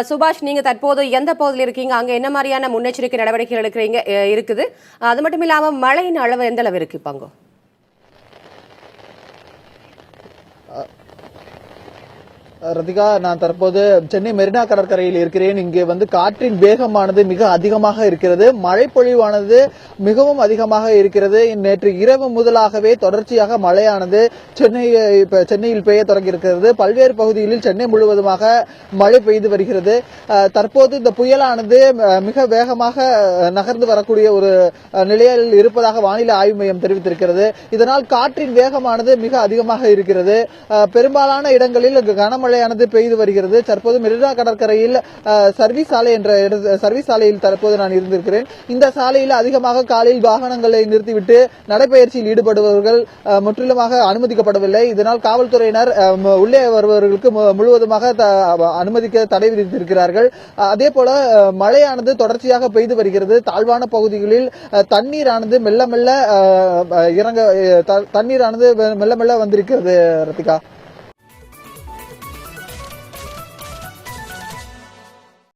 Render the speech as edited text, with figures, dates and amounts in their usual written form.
சுபாஷ், நீங்க தற்போது எந்த பகுதியில் இருக்கீங்க? அங்க என்ன மாதிரியான முன்னெச்சரிக்கை நடவடிக்கைகள் இருக்குது? அது மட்டும் இல்லாம மழையின் அளவு எந்த அளவு இருக்கு இப்போ? ரதிகா, நான் தற்போது சென்னை மெரினா கடற்கரையில் இருக்கிறேன். இங்கே காற்றின் வேகமானது மிக அதிகமாக இருக்கிறது. மழை பொழிவானது மிகவும் அதிகமாக இருக்கிறது. நேற்று இரவு முதலாகவே தொடர்ச்சியாக மழையானது சென்னையில் பெய்ய தொடங்கி இருக்கிறது. பல்வேறு பகுதிகளில் சென்னை முழுவதுமாக மழை பெய்து வருகிறது. தற்போது இந்த புயலானது மிக வேகமாக நகர்ந்து வரக்கூடிய ஒரு நிலையில் இருப்பதாக வானிலை ஆய்வு மையம் தெரிவித்திருக்கிறது. இதனால் காற்றின் வேகமானது மிக அதிகமாக இருக்கிறது. பெரும்பாலான இடங்களில் கனமழை பெய்து வருகிறது. தற்போது மெரினா கடற்கரையில் சர்வீஸ் சாலையில் தற்போது நான் இருந்திருக்கிறேன். இந்த சாலையில் அதிகமாக காலையில் வாகனங்களை நிறுத்திவிட்டு நடைபயிற்சியில் ஈடுபடுபவர்கள் முற்றிலுமாக அனுமதிக்கப்படவில்லை. இதனால் காவல்துறையினர் உள்ளே வருபவர்களுக்கு முழுவதுமாக அனுமதிக்க தடை விதித்திருக்கிறார்கள். அதே போல மழையானது தொடர்ச்சியாக பெய்து வருகிறது. தாழ்வான பகுதிகளில் தண்ணீரானது மெல்ல மெல்ல வந்திருக்கிறது. ரத்திகா.